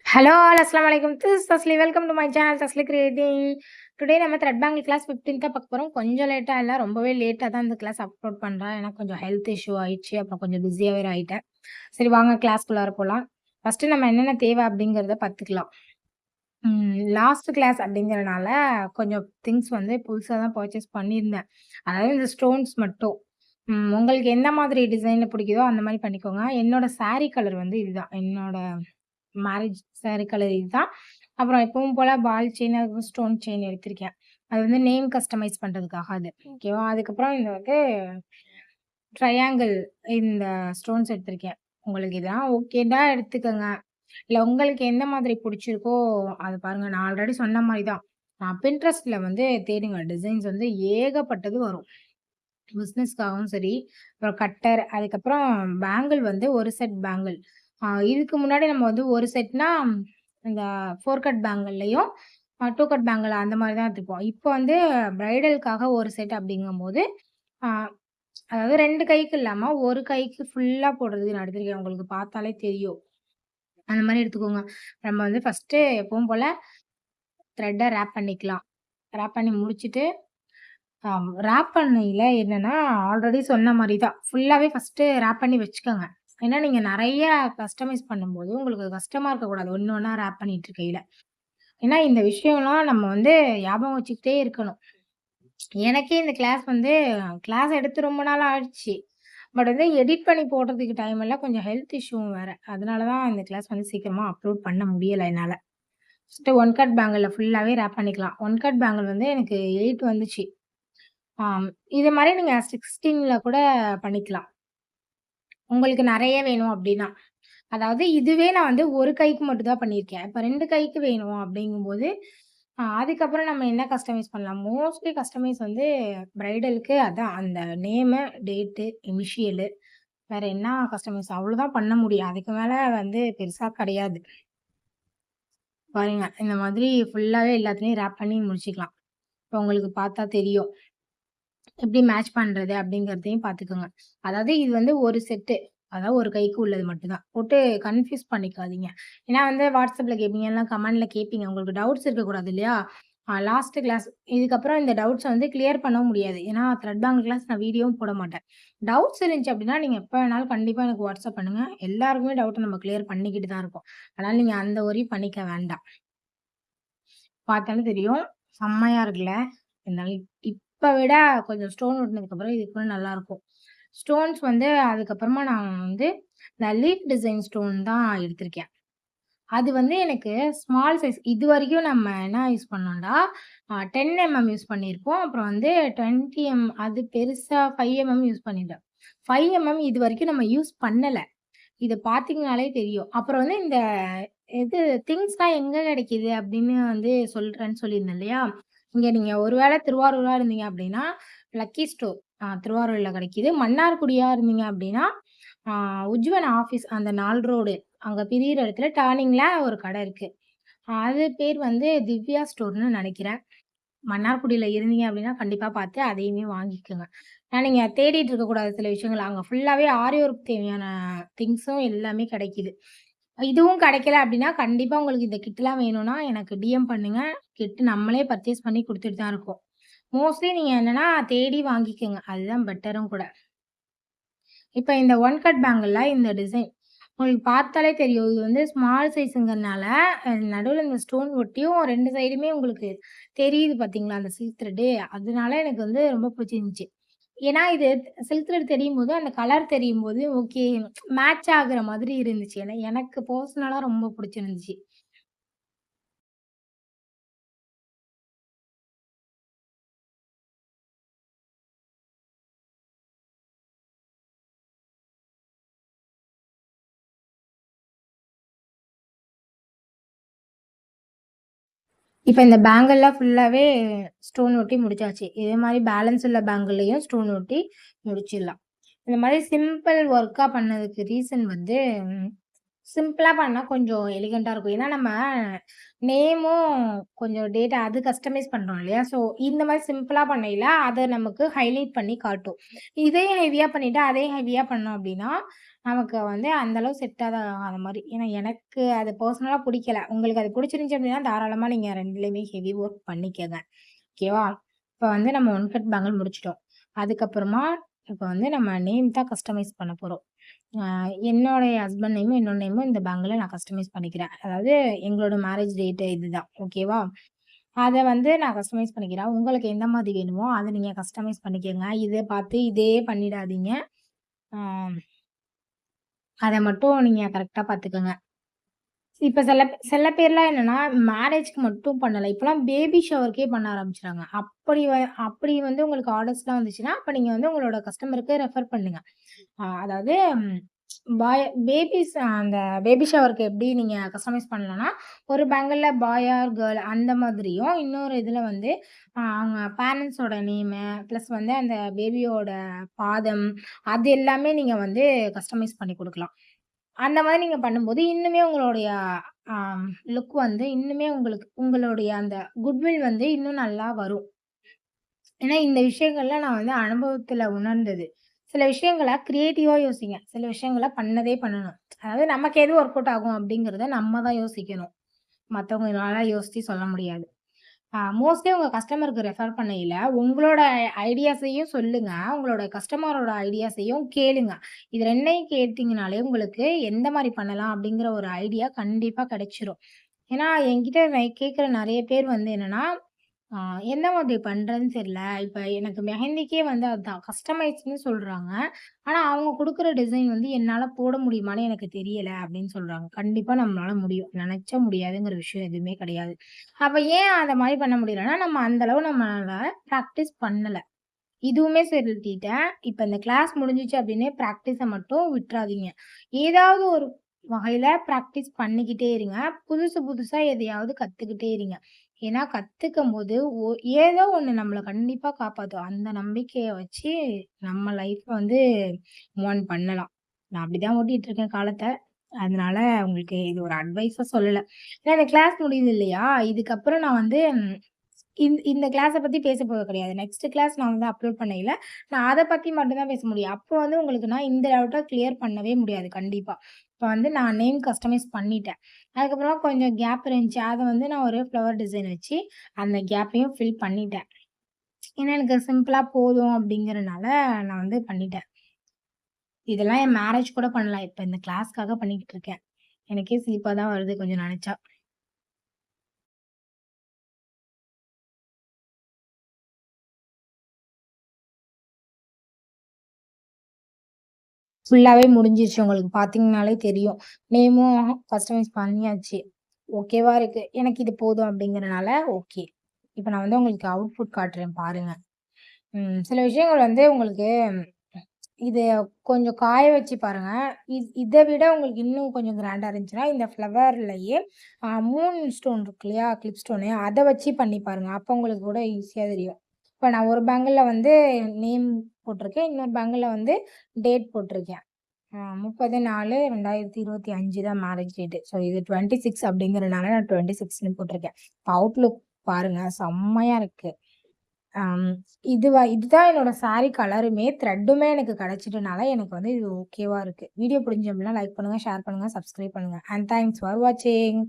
Hello all, Assalamu alaikum. This is Tasli. Welcome to my channel, Tasli Creating. Today நம்ம thread bangle class 15th பார்க்க போறோம். கொஞ்சம் லேட்டா இல்ல, ரொம்பவே லேட்டா தான் இந்த கிளாஸ் அப்லோட் பண்றேன். ஏன்னா கொஞ்சம் ஹெல்த் இஷ்யூ ஆயிடுச்சு. அப்புறம் கொஞ்சம் பிஸியா வேற ஆயிட்டேன். சரி வாங்க கிளாஸ்க்குள்ளார போலாம். ஃபர்ஸ்ட் நம்ம என்னென்ன தேவை அப்படிங்கிறத பார்த்துக்கலாம். லாஸ்ட் கிளாஸ் அப்படிங்கிறனால கொஞ்சம் திங்ஸ் வந்து புதுசா தான் பர்ச்சேஸ் பண்ணியிருந்தேன். அதாவது இந்த ஸ்டோன்ஸ் மட்டும். உங்களுக்கு எந்த மாதிரி டிசைன்ல பிடிக்குதோ அந்த மாரி பண்ணிக்கோங்க. என்னோட சாரி கலர் வந்து இதுதான். என்னோட மேரேஜ் சாரி கலர் இதுதான். அப்புறம் எப்பவும் போல பால் செயின், அதுக்கப்புறம் ஸ்டோன் செயின் எடுத்திருக்கேன். அது வந்து நேம் கஸ்டமைஸ் பண்றதுக்காக அது. ஓகேவா? அதுக்கப்புறம் இந்த வந்து ட்ரையாங்கிள் இந்த ஸ்டோன்ஸ் எடுத்திருக்கேன். உங்களுக்கு இதெல்லாம் ஓகேன்னா எடுத்துக்கங்க. இல்ல உங்களுக்கு எந்த மாதிரி புடிச்சிருக்கோ அத பாருங்க. நான் ஆல்ரெடி சொன்ன மாரி தான். Pinterestல வந்து தேடுங்க. டிசைன்ஸ் வந்து ஏகப்பட்டது வரும். பிசினஸ்க்காகவும் சரி, அப்புறம் கட்டர், அதுக்கப்புறம் பேங்கிள் வந்து 1 செட் பேங்கிள். இதுக்கு முன்னாடி நம்ம வந்து 1 செட்னா, இந்த 4 கட் பேங்கிள்லயும், 2 கட் பேங்கிள் அந்த மாரி தான் எடுத்துப்போம். இப்போ வந்து பிரைடலுக்காக 1 செட் அப்படிங்கும்போது, ஆ அதாவது 2 கைக்கு இல்லாம, 1 கைக்கு ஃபுல்லா போடுறதுக்கு நான் எடுத்திருக்கேன். உங்களுக்கு பார்த்தாலே தெரியும். அந்த மாரி எடுத்துக்கோங்க. நம்ம வந்து ஃபர்ஸ்ட்டு எப்பவும் போல த்ரெட்ட ராப் பண்ணிக்கலாம். ராப் பண்ணி முடிச்சுட்டு ராப் பண்ணையில என்னன்னா, ஆல்ரெடி சொன்ன மாரி தான். ஃபுல்லாவே ஃபர்ஸ்ட்டு ராப் பண்ணி வச்சுக்கோங்க. ஏன்னா, நீங்க நெறைய கஸ்டமைஸ் பண்ணும்போது, உங்களுக்கு கஷ்டமா இருக்கக்கூடாது. ஒண்ணு ஒண்ணா ராப் பண்ணிட்டு இருக்கையில. ஏன்னா, இந்த விஷயம்லாம் நம்ம வந்து ஞாபகம் வச்சுக்கிட்டே இருக்கணும். எனக்கே இந்த கிளாஸ் எடுத்து ரொம்ப நாள் ஆயிடுச்சு. பட் வந்து எடிட் பண்ணி போடுறதுக்கு டைம் இல்ல. கொஞ்சம் ஹெல்த் இஷ்யூவும் வேற. அதனால தான் இந்த கிளாஸ் வந்து சீக்கிரமா அப்லோட் பண்ண முடியல என்னால. ஃபர்ஸ்ட்டு 1 கட் பேங்கிள்ல ஃபுல்லாவே ராப் பண்ணிக்கலாம். 1 கட் பேங்கிள் வந்து எனக்கு 8 வந்துச்சு. ஆம். இது மாரி நீங்க 16ல கூட பண்ணிக்கலாம். உங்களுக்கு நெறைய வேணும் அப்டின்னா. அதாவது இதுவே நான் வந்து 1 கைக்கு மட்டும் தான் பண்ணியிருக்கேன். இப்ப 2 கைக்கு வேணும் அப்டிங்கும்போது, அதுக்கப்புறம் நம்ம என்ன கஸ்டமைஸ் பண்ணலாம்? மோஸ்ட்லி கஸ்டமைஸ் வந்து பிரைடலுக்கு அதான் அந்த நேமு, டேட்டு, இனிஷியலு வேற என்ன கஸ்டமைஸ் அவ்ளோதான் பண்ண முடியும். அதுக்கு மேல வந்து பெருசா கிடையாது. பாருங்க, இந்த மாதிரி ஃபுல்லாவே எல்லாத்துலயும் ராப் பண்ணி முடிச்சுக்கலாம். இப்ப உங்களுக்கு பார்த்தா தெரியும். எப்படி மேட்ச் பண்றது அப்படிங்கிறதையும் பார்த்துக்கோங்க. அதாவது இது வந்து ஒரு செட்டு. அதாவது ஒரு கைக்கு உள்ளது மட்டும் தான். போட்டு கன்ஃப்யூஸ் பண்ணிக்காதீங்க. ஏன்னா வந்து WhatsAppல கேட்பீங்க, இல்லனா கமெண்ட்ல கேட்பீங்க. உங்களுக்கு டவுட்ஸ் இருக்கக்கூடாது இல்லையா? லாஸ்ட் கிளாஸ் இதுக்கப்புறம் இந்த டவுட்ஸ வந்து கிளியர் பண்ணவும் முடியாது. ஏன்னா த்ரெட் பேங்கிள் கிளாஸ் நான் வீடியோவும் போட மாட்டேன். டவுட்ஸ் இருந்துச்சு அப்படின்னா, நீங்க எப்ப வேணாலும் கண்டிப்பா எனக்கு WhatsApp பண்ணுங்க. எல்லாருக்குமே டவுட்ட நம்ம கிளியர் பண்ணிக்கிட்டு தான் இருக்கோம். அதனால நீங்க அந்த வொரி பண்ணிக்க வேண்டாம். பார்த்தாலும் தெரியும். செம்மையா இருக்குல்ல? இருந்தாலும் இப்ப விட கொஞ்சம் ஸ்டோன் ஒட்டுனதுக்கப்புறம் இது கூட நல்லாருக்கும். ஸ்டோன்ஸ் வந்து அதுக்கப்புறமா நான் வந்து இந்த லீஃப் டிசைன் ஸ்டோன் தான் எடுத்திருக்கேன். அது வந்து எனக்கு ஸ்மால் சைஸ் இதுவரைக்கும் நம்ம என்ன யூஸ் பண்ணோம்டா, 10 யூஸ் பண்ணியிருப்போம். அப்புறம் வந்து 20 அது பெருசா 5 யூஸ் பண்ணிட்டோம். 5 இதுவரைக்கும் நம்ம யூஸ் பண்ணல. இத பார்த்தீங்கனாலே தெரியும். அப்புறம் வந்து இந்த இது திங்ஸ்லாம் எங்க கிடைக்குது அப்படின்னு வந்து சொல்றேன்னு சொல்லியிருந்தேன் இல்லையா? இங்க நீங்க ஒரு வேள திருவாரூரா இருந்தீங்க அப்படின்னா, லக்கி ஸ்டோர் திருவாரூர்ல கிடைக்குது. மன்னார்குடியா இருந்தீங்க அப்படின்னா, ஆ உஜ்வன் ஆஃபீஸ் அந்த 4 ரோடு அங்க பிரியிற இடத்துல டர்னிங்ல ஒரு கடை இருக்கு. அது பேர் வந்து திவ்யா ஸ்டோர்ன்னு நெனைக்கிறேன். மன்னார்குடியில இருந்தீங்க அப்படின்னா, கண்டிப்பா பார்த்து அதையுமே வாங்கிக்கோங்க. ஏன்னா நீங்க தேடிட்டு இருக்கக்கூடாது சில விஷயங்கள். அங்க ஃபுல்லாவே ஆரி ஒர்க் தேவையான திங்ஸும் எல்லாமே கிடைக்குது. இதுவும் கிடைக்கல அப்படின்னா, கண்டிப்பா உங்களுக்கு இந்த கிட்லாம் வேணும்னா எனக்கு டிஎம் பண்ணுங்க. கிட் நம்மளே பர்ச்சேஸ் பண்ணி குடுத்துட்டு தான் இருக்கோம். மோஸ்ட்லி நீங்க என்னன்னா தேடி வாங்கிக்கங்க. அதுதான் பெட்டரும் கூட. இப்ப இந்த ஒன் கட் பேங்கிள்ல இந்த டிசைன் உங்களுக்கு பார்த்தாலே தெரியும். இது வந்து ஸ்மால் சைஸ்ங்கிறனால, நடுவுல இந்த ஸ்டோன் ஒட்டியும் 2 சைடுமே உங்களுக்கு தெரியுது பார்த்தீங்களா? அந்த சில்க் த்ரெட்டு. அதனால எனக்கு வந்து ரொம்ப பிடிச்சிருந்துச்சு. ஏன்னா, இது சில்க் த்ரெட் தெரியும்போது, அந்த கலர் தெரியும்போது, ஓகே மேட்ச் ஆகுற மாதிரி இருந்துச்சு. ஏன்னா, எனக்கு பர்சனலா ரொம்ப பிடிச்சிருந்துச்சு. இப்ப இந்த பேங்கிள்ல ஃபுல்லாவே ஸ்டோன் ஒட்டி முடிச்சாச்சு. இதே மாரி பேலன்ஸ் உள்ள பேங்கிள்லயும் ஸ்டோன் ஒட்டி முடிச்சிடலாம். இந்த மாரி சிம்பிள் ஒர்க்கா பண்ணதுக்கு ரீசன் வந்து சிம்பிளா பண்ணா கொஞ்சம் எலிகன்ட்டா இருக்கும். ஏன்னா நம்ம நேமும் கொஞ்சம் டேட்டா அது கஸ்டமைஸ் பண்றோம் இல்லையா? ஸோ இந்த மாரி சிம்பிளா பண்ணையில அத நமக்கு ஹைலைட் பண்ணி காட்டும். இதே ஹெவியா பண்ணிட்டு, அதே ஹெவியா பண்ணோம் அப்டின்னா, நமக்கு வந்து அந்த அளவு செட் ஆகாத மாரி. ஏன்னா எனக்கு அது பெர்சனலா புடிக்கல. உங்களுக்கு அது புடிச்சிருந்துச்சு அப்டின்னா, தாராளமா நீங்க 2லயுமே ஹெவி ஒர்க் பண்ணிக்கங்க. ஓகேவா? இப்ப வந்து நம்ம ஒன் கட் பேங்கிள் முடிச்சுட்டோம். அதுக்கப்புறமா இப்ப வந்து நம்ம நேம் தான் கஸ்டமைஸ் பண்ண போறோம். அ என்னோடைய ஹஸ்பண்ட் நேமும், என்னோட நேமும் இந்த பேங்கில நான் கஸ்டமைஸ் பண்ணிக்கிறேன். அதாவது எங்களோட மேரேஜ் டேட்டு இதுதான். ஓகேவா? அத வந்து நான் கஸ்டமைஸ் பண்ணிக்கிறேன். உங்களுக்கு எந்த மாதிரி வேணுமோ, அத நீங்க கஸ்டமைஸ் பண்ணிக்கங்க. இத பார்த்து இதே பண்ணிடாதீங்க. அ அத மட்டும் நீங்க கரெக்ட்டா பார்த்துக்கங்க. இப்ப சில பேர்லாம் என்னன்னா, மேரேஜ்க்கு மட்டும் பண்ணல. இப்பலாம் பேபி ஷவருக்கே பண்ண ஆரம்பிச்சுட்டாங்க. அப்படி வந்து உங்களுக்கு ஆர்டர்ஸ்லாம் வந்துச்சுன்னா, அப்ப நீங்க வந்து உங்களோட கஸ்டமருக்கு ரெஃபர் பண்ணுங்க. அதாவது பேபிஸ் அந்த பேபி ஷவருக்கு எப்படி நீங்க கஸ்டமைஸ் பண்ணலாம்னா, ஒரு பேங்கிள்ல பாய் ஆர் கேர்ள் அந்த மாதிரியும், இன்னொரு இதுல வந்து அவங்க பேரண்ட்ஸோட நேமு, பிளஸ் வந்து அந்த பேபியோட பாதம், அது எல்லாமே நீங்க வந்து கஸ்டமைஸ் பண்ணி குடுக்கலாம். அந்த மாரி நீங்க பண்ணும்போது, இன்னுமே உங்களுடைய ஆம் லுக் வந்து இன்னுமே உங்களுடைய அந்த குட்வில் வந்து இன்னும் நல்லா வரும். ஏன்னா, இந்த விஷயங்கள்லாம் நான் வந்து அனுபவத்துல உணர்ந்தது. சில விஷயங்கள கிரியேட்டிவா யோசிங்க. சில விஷயங்கள பண்ணதே பண்ணணும். அதாவது நமக்கு எது ஒர்க் அவுட் ஆகும் அப்படிங்கிறத நம்ம தான் யோசிக்கணும். மத்தவங்களால யோசிச்சு சொல்ல முடியாது. மோஸ்ட்லி உங்க கஸ்டமருக்கு ரெஃபர் பண்ணையில, உங்களோட ஐடியாஸையும் சொல்லுங்க. உங்களோட கஸ்டமரோட ஐடியாஸையும் கேளுங்க. இது 2யும் கேட்டீங்கனாலே, உங்களுக்கு எந்த மாரி பண்ணலாம் அப்படிங்கிற ஒரு ஐடியா கண்டிப்பா கிடைச்சிரும். ஏன்னா, என்கிட்ட கேட்கிற நெறைய பேர் வந்து என்னன்னா, ஆ எந்த மாதிரி பண்றதுன்னு தெரியல. இப்ப எனக்கு மெஹந்திக்கே வந்து அதான் கஸ்டமைஸ்ன்னு சொல்றாங்க. ஆனா, அவங்க குடுக்குற டிசைன் வந்து என்னால போட முடியுமான்னு எனக்கு தெரியல அப்படின்னு சொல்றாங்க. கண்டிப்பா நம்மளால முடியும். நெனச்சா முடியாதுங்கிற விஷயம் எதுவுமே கிடையாது. அப்ப ஏன் அத மாரி பண்ண முடியலன்னா, நம்ம அந்த அளவு நம்மளால பிராக்டிஸ் பண்ணல. இதுவுமே சொல்லிட்டேன். இப்ப இந்த கிளாஸ் முடிஞ்சுச்சு அப்டின்னே பிராக்டிஸ மட்டும் விட்றாதீங்க. ஏதாவது ஒரு வகையில பிராக்டிஸ் பண்ணிக்கிட்டே இருங்க. புதுசு புதுசா எதையாவது கத்துக்கிட்டே இருங்க. ஏன்னா கத்துக்கும்போது ஏதோ ஒண்ணு நம்மள கண்டிப்பா காப்பாத்தும். அந்த நம்பிக்கைய வச்சு நம்ம லைஃப்ல வந்து மூவ் ஆன் பண்ணலாம். நான் அப்டிதான் ஓட்டிட்டு இருக்கேன் காலத்த. அதனால உங்களுக்கு இது ஒரு அட்வைஸா சொல்லல. ஏன்னா இந்த கிளாஸ் முடியுது இல்லையா? இதுக்கப்புறம் நான் வந்து இந்த கிளாஸ பத்தி பேச போறது கிடையாது. நெக்ஸ்ட் கிளாஸ் நான் வந்து அப்லோட் பண்ணையில, நான் அத பத்தி மட்டும் தான் பேச முடியும். அப்போ வந்து உங்களுக்கு நான் இந்த டவுட்ட கிளியர் பண்ணவே முடியாது கண்டிப்பா. இப்ப வந்து நான் நேம் கஸ்டமைஸ் பண்ணிட்டேன். அதுக்கப்புறமா கொஞ்சம் கேப் இருந்துச்சு. அத வந்து நான் ஒரு ஃப்ளவர் டிசைன் வச்சு, அந்த கேப்பையும் ஃபில் பண்ணிட்டேன். ஏன்னா எனக்கு சிம்பிளா போதும் அப்படிங்கிறனால நான் வந்து பண்ணிட்டேன். இதெல்லாம் என் மேரேஜ் கூட பண்ணலாம். இப்ப இந்த கிளாஸ்க்காக பண்ணிக்கிட்டு இருக்கேன். எனக்கே சிரிப்பா தான் வருது கொஞ்சம் நெனச்சா. ஃபுல்லாவே முடிஞ்சிருச்சு. உங்களுக்கு பார்த்தீங்கனாலே தெரியும். நேமும் கஸ்டமைஸ் பண்ணியாச்சு. ஓகேவா இருக்கு. எனக்கு இது போதும் அப்படிங்கிறனால ஓகே. இப்ப நான் வந்து உங்களுக்கு அவுட்புட் காட்டுறேன் பாருங்க. சில விஷயங்கள் வந்து உங்களுக்கு இது கொஞ்சம் காய வச்சு பாருங்க. இத விட உங்களுக்கு இன்னும் கொஞ்சம் கிராண்டா இருந்துச்சுன்னா, இந்த ஃப்ளவர்லயே மூன் ஸ்டோன் இருக்கு இல்லையா? கிளிப் ஸ்டோனு அத வச்சு பண்ணி பாருங்க. அப்ப உங்களுக்கு கூட ஈஸியா தெரியும். இப்ப நான் ஒரு பேங்கிள்ல வந்து நேம் போட்டிருக்கேன். இன்னொரு பேங்கிள்ல வந்து டேட் போட்டிருக்கேன். 30/4/2025 தான் மேரேஜ் டேட்டு. ஸோ இது 26 அப்படிங்கிறனால நான் 26ன்னு போட்டிருக்கேன். அவுட்லுக் பாருங்க செம்மையா இருக்கு. அம் இதுதான் என்னோட சாரி கலருமே, த்ரெட்டுமே எனக்கு கிடைச்சிட்டனால எனக்கு வந்து இது ஓகேவா இருக்கு. வீடியோ பிடிச்சிருந்துச்சு அப்படின்னா லைக் பண்ணுங்க, ஷேர் பண்ணுங்க, சப்ஸ்கிரைப் பண்ணுங்க. அண்ட் தேங்க்ஸ் ஃபார் வாட்சிங்.